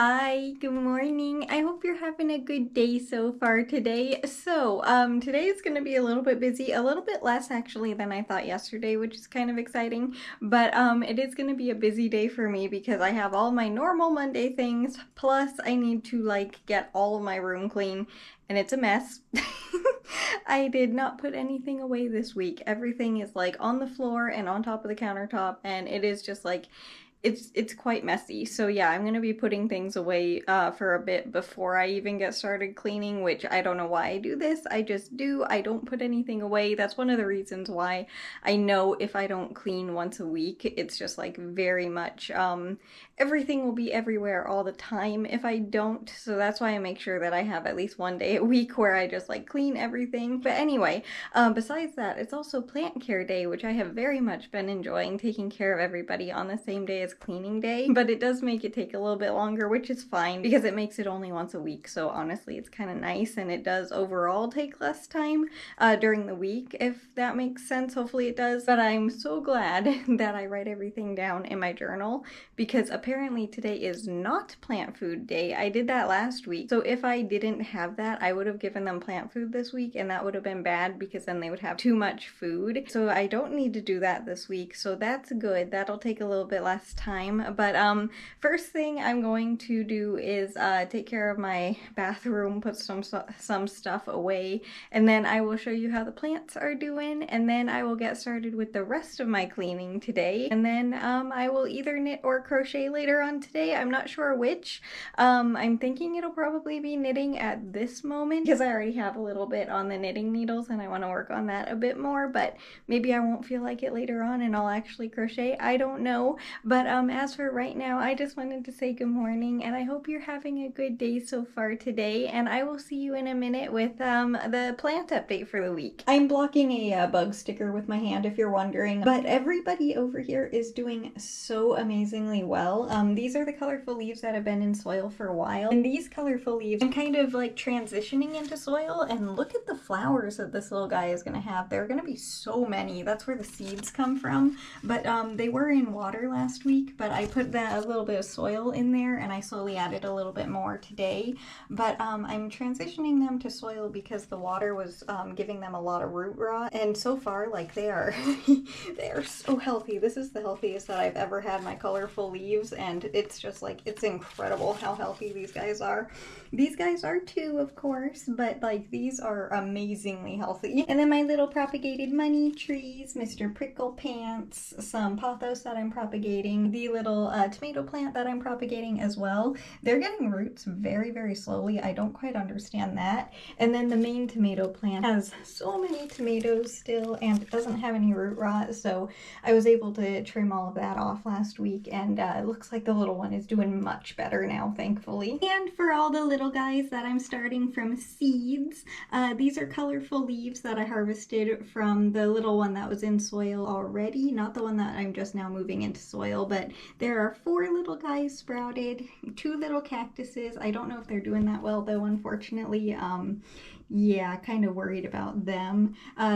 Hi, good morning. I hope you're having a good day so far today. Today is going to be a little bit busy, a little bit less actually than I thought yesterday, which is kind of exciting. But it is going to be a busy day for me because I have all my normal Monday things, plus I need to get all of my room clean, and it's a mess. I did not put anything away this week. Everything is on the floor and on top of the countertop, and it is just it's quite messy. So yeah, I'm gonna be putting things away for a bit before I even get started cleaning, which I don't know why I do this. I just do. I don't put anything away. That's one of the reasons why I know if I don't clean once a week, it's just very much everything will be everywhere all the time if I don't. So that's why I make sure that I have at least one day a week where I just clean everything. But anyway, besides that, it's also plant care day, which I have very much been enjoying, taking care of everybody on the same day as cleaning day. But it does make it take a little bit longer, which is fine because it makes it only once a week. So honestly, it's kind of nice, and it does overall take less time during the week, if that makes sense. Hopefully it does. But I'm so glad that I write everything down in my journal, because apparently today is not plant food day. I did that last week. So if I didn't have that, I would have given them plant food this week, and that would have been bad because then they would have too much food. So I don't need to do that this week. So that's good. That'll take a little bit less time. But first thing I'm going to do is take care of my bathroom, put some stuff away, and then I will show you how the plants are doing, and then I will get started with the rest of my cleaning today. And then I will either knit or crochet later on today. I'm not sure which. I'm thinking it'll probably be knitting at this moment because I already have a little bit on the knitting needles and I want to work on that a bit more, but maybe I won't feel like it later on and I'll actually crochet. I don't know. But as for right now, I just wanted to say good morning, and I hope you're having a good day so far today, and I will see you in a minute with the plant update for the week. I'm blocking a bug sticker with my hand if you're wondering, but everybody over here is doing so amazingly well. These are the colorful leaves that have been in soil for a while, and these colorful leaves are kind of transitioning into soil, and look at the flowers that this little guy is gonna have. There are gonna be so many. That's where the seeds come from. But they were in water last week, but I put a little bit of soil in there, and I slowly added a little bit more today. But I'm transitioning them to soil because the water was giving them a lot of root rot, and so far they are they are so healthy. This is the healthiest that I've ever had my colorful leaves, and it's just it's incredible how healthy these guys are. These guys are too, of course, but these are amazingly healthy. And then my little propagated money trees, Mr. Prickle Pants, some pothos that I'm propagating, the little tomato plant that I'm propagating as well. They're getting roots very, very slowly. I don't quite understand that. And then the main tomato plant has so many tomatoes still, and it doesn't have any root rot, so I was able to trim all of that off last week, and it looks like the little one is doing much better now, thankfully. And for all the little guys that I'm starting from seeds, these are colorful leaves that I harvested from the little one that was in soil already, not the one that I'm just now moving into soil, but there are 4 little guys sprouted, 2 little cactuses. I don't know if they're doing that well though, unfortunately. Yeah, kind of worried about them.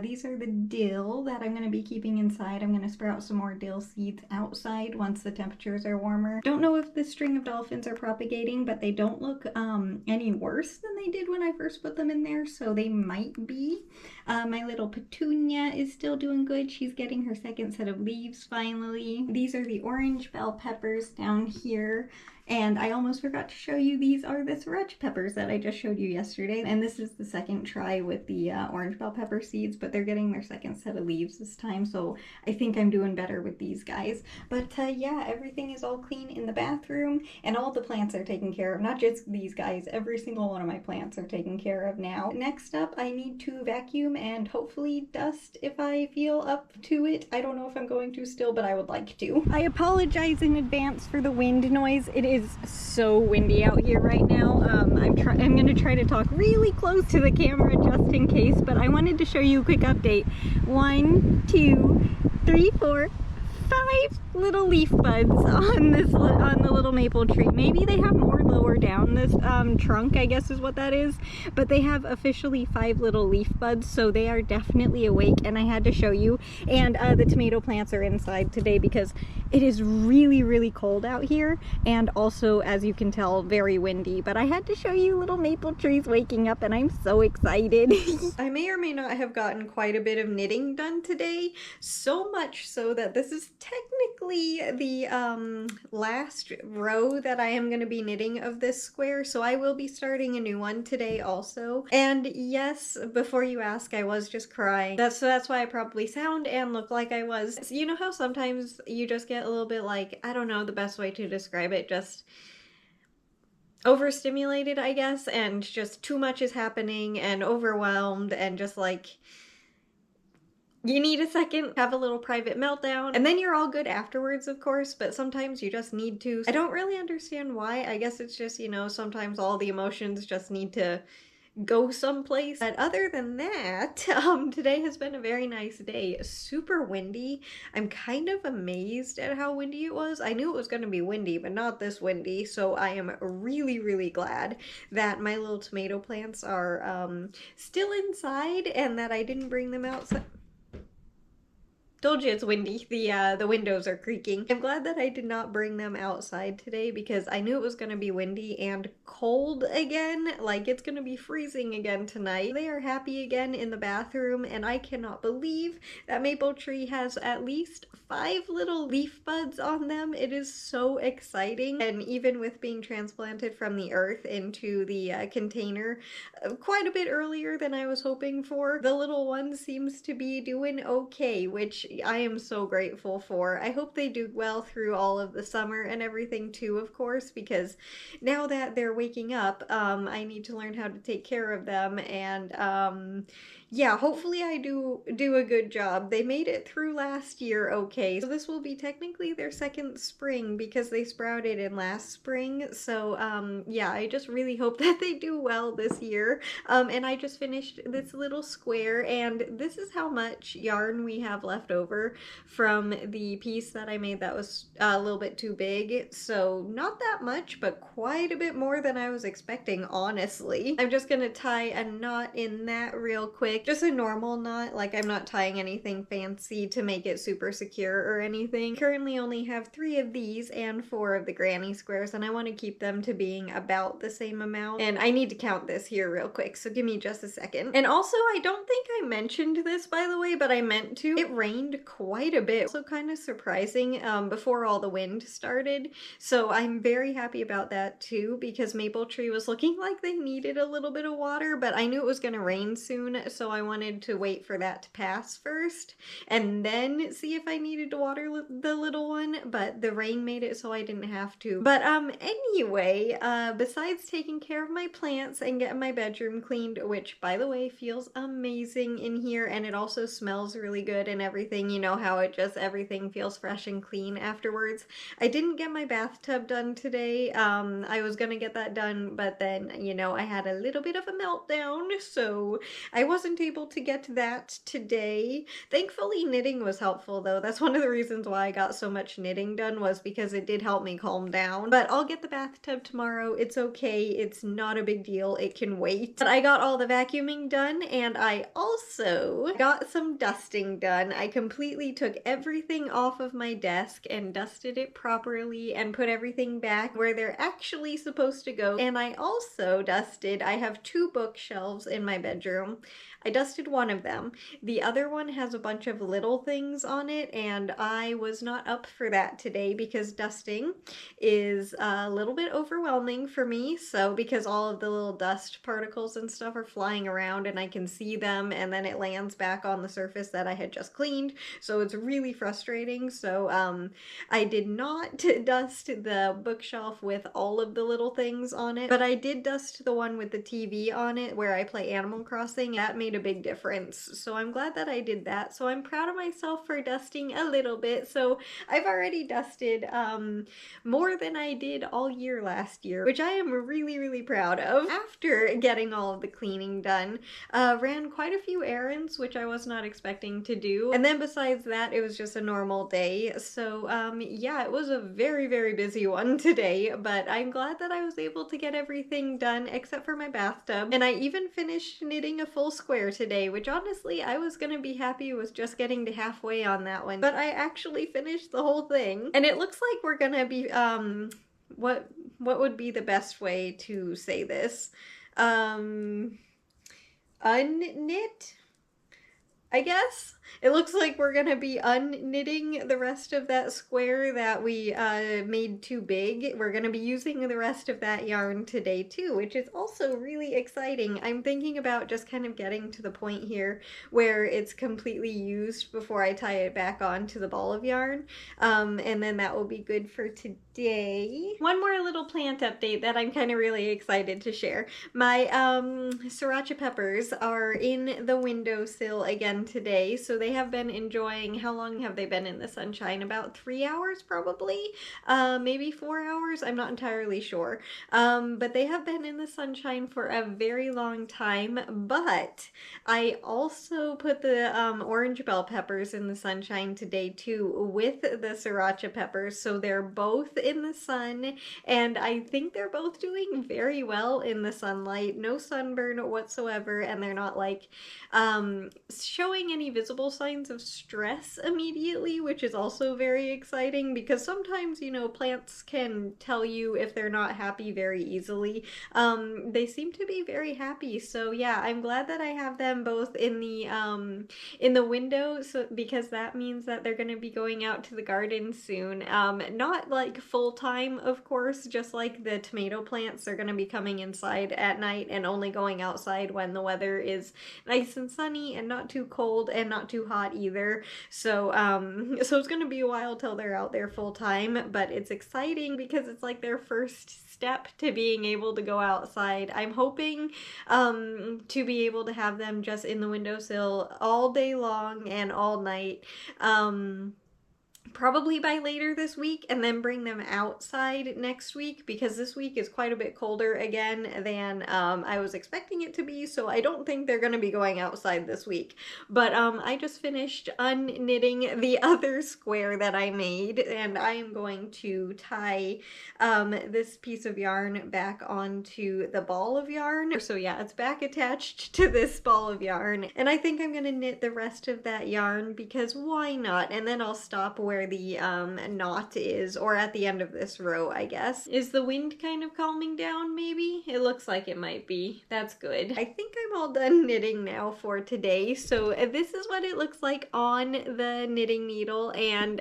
These are the dill that I'm going to be keeping inside. I'm going to sprout some more dill seeds outside once the temperatures are warmer. Don't know if the string of dolphins are propagating, but they don't look any worse than they did when I first put them in there, so they might be. My little petunia is still doing good. She's getting her second set of leaves finally. These are the orange bell peppers down here. And I almost forgot to show you, these are the sriracha peppers that I just showed you yesterday. And this is the second try with the orange bell pepper seeds, but they're getting their second set of leaves this time. So I think I'm doing better with these guys. But yeah, everything is all clean in the bathroom, and all the plants are taken care of. Not just these guys, every single one of my plants are taken care of now. Next up, I need to vacuum and hopefully dust if I feel up to it. I don't know if I'm going to still, but I would like to. I apologize in advance for the wind noise. It is so windy out here right now. I'm going to try to talk really close to the camera just in case, but I wanted to show you a quick update. 1, 2, 3, 4, 5 little leaf buds on the little maple tree. Maybe they have more lower down trunk, I guess is what that is. But they have officially 5 little leaf buds, so they are definitely awake, and I had to show you. And the tomato plants are inside today because it is really, really cold out here, and also, as you can tell, very windy. But I had to show you little maple trees waking up, and I'm so excited. I may or may not have gotten quite a bit of knitting done today, so much so that this is technically the last row that I am going to be knitting of this square, so I will be starting a new one today also. And yes, before you ask, I was just crying. That's why I probably sound and look like I was. So you know how sometimes you just get a little bit like, I don't know the best way to describe it, just overstimulated, I guess, and just too much is happening and overwhelmed and just like you need a second, have a little private meltdown, and then you're all good afterwards, of course, but sometimes you just need to. I don't really understand why. I guess it's just, you know, sometimes all the emotions just need to go someplace. But other than that, today has been a very nice day. Super windy. I'm kind of amazed at how windy it was. I knew it was going to be windy, but not this windy, so I am really, really glad that my little tomato plants are still inside and that I didn't bring them outside. Told you it's windy. The windows are creaking. I'm glad that I did not bring them outside today because I knew it was going to be windy and cold again. Like, it's going to be freezing again tonight. They are happy again in the bathroom, and I cannot believe that maple tree has at least 5 little leaf buds on them. It is so exciting. And even with being transplanted from the earth into the container quite a bit earlier than I was hoping for, the little one seems to be doing okay, which I am so grateful for. I hope they do well through all of the summer and everything too, of course, because now that they're waking up, I need to learn how to take care of them, and yeah, hopefully I do a good job. They made it through last year okay, so this will be technically their second spring because they sprouted in last spring, so yeah, I just really hope that they do well this year. And I just finished this little square, and this is how much yarn we have left over from the piece that I made that was a little bit too big. So not that much, but quite a bit more than I was expecting, honestly. I'm just gonna tie a knot in that real quick. Just a normal knot, like I'm not tying anything fancy to make it super secure or anything. Currently only have 3 of these and 4 of the granny squares, and I want to keep them to being about the same amount. And I need to count this here real quick, so give me just a second. And also, I don't think I mentioned this, by the way, but I meant to. It rained quite a bit, so kind of surprising before all the wind started. So I'm very happy about that too, because Maple Tree was looking like they needed a little bit of water, but I knew it was going to rain soon, so I wanted to wait for that to pass first and then see if I needed to water the little one, but the rain made it so I didn't have to. But anyway, besides taking care of my plants and getting my bedroom cleaned, which by the way feels amazing in here, and it also smells really good and everything, you know how it just everything feels fresh and clean afterwards. I didn't get my bathtub done today. I was gonna get that done, but then, you know, I had a little bit of a meltdown, so I wasn't able to get to that today. Thankfully, knitting was helpful though. That's one of the reasons why I got so much knitting done, was because it did help me calm down. But I'll get the bathtub tomorrow. It's okay. It's not a big deal. It can wait. But I got all the vacuuming done, and I also got some dusting done. I completely took everything off of my desk and dusted it properly and put everything back where they're actually supposed to go. And I also dusted, I have 2 bookshelves in my bedroom. I dusted one of them. The other one has a bunch of little things on it, and I was not up for that today because dusting is a little bit overwhelming for me. So because all of the little dust particles and stuff are flying around and I can see them, and then it lands back on the surface that I had just cleaned. So it's really frustrating. So I did not dust the bookshelf with all of the little things on it, but I did dust the one with the TV on it where I play Animal Crossing. That made a big difference. So I'm glad that I did that. So I'm proud of myself for dusting a little bit. So I've already dusted more than I did all year last year, which I am really, really proud of. After getting all of the cleaning done, ran quite a few errands, which I was not expecting to do. And then besides that, it was just a normal day. So yeah, it was a very, very busy one today, but I'm glad that I was able to get everything done except for my bathtub. And I even finished knitting a full square today, which honestly I was gonna be happy with just getting to halfway on that one. But I actually finished the whole thing. And it looks like we're gonna be, what would be the best way to say this? Unknit? I guess? It looks like we're gonna be unknitting the rest of that square that we made too big. We're gonna be using the rest of that yarn today too, which is also really exciting. I'm thinking about just kind of getting to the point here where it's completely used before I tie it back on to the ball of yarn. And then that will be good for today. One more little plant update that I'm kind of really excited to share. My sriracha peppers are in the windowsill again today, so they have been enjoying, how long have they been in the sunshine? About 3 hours probably, maybe 4 hours, I'm not entirely sure. But they have been in the sunshine for a very long time, but I also put the orange bell peppers in the sunshine today too with the sriracha peppers, so they're both in the sun, and I think they're both doing very well in the sunlight. No sunburn whatsoever, and they're not like showing any visible signs of stress immediately, which is also very exciting because sometimes, you know, plants can tell you if they're not happy very easily. They seem to be very happy, so yeah, I'm glad that I have them both in the window, so because that means that they're going to be going out to the garden soon. Not like full time, of course, just like the tomato plants, they're going to be coming inside at night and only going outside when the weather is nice and sunny and not too cold and not too hot either. So so it's gonna be a while till they're out there full time, but it's exciting because it's like their first step to being able to go outside. I'm hoping to be able to have them just in the windowsill all day long and all night. Probably by later this week, and then bring them outside next week because this week is quite a bit colder again than I was expecting it to be, so I don't think they're going to be going outside this week. But I just finished unknitting the other square that I made, and I am going to tie this piece of yarn back onto the ball of yarn. So yeah, it's back attached to this ball of yarn, and I think I'm going to knit the rest of that yarn because why not? And then I'll stop where the knot is, or at the end of this row, I guess. Is the wind kind of calming down, maybe? It looks like it might be. That's good. I think I'm all done knitting now for today, so this is what it looks like on the knitting needle, and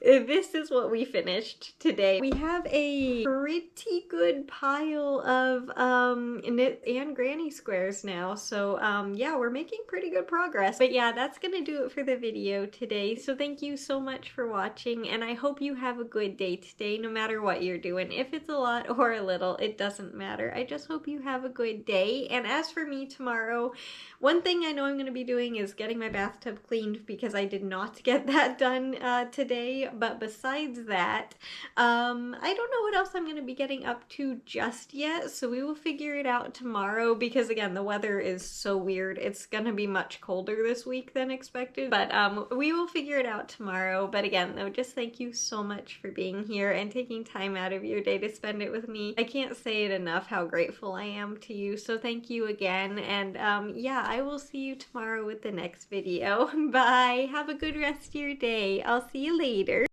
this is what we finished today. We have a pretty good pile of knit and granny squares now, so yeah, we're making pretty good progress. But yeah, that's gonna do it for the video today, so thank you so much for watching, and I hope you have a good day today, no matter what you're doing. If it's a lot or a little, it doesn't matter. I just hope you have a good day. And as for me tomorrow, one thing I know I'm going to be doing is getting my bathtub cleaned because I did not get that done today. But besides that, I don't know what else I'm going to be getting up to just yet, so we will figure it out tomorrow because again, the weather is so weird. It's going to be much colder this week than expected, but we will figure it out tomorrow. But again, though, just thank you so much for being here and taking time out of your day to spend it with me. I can't say it enough how grateful I am to you, so thank you again. And yeah, I will see you tomorrow with the next video. Bye! Have a good rest of your day. I'll see you later.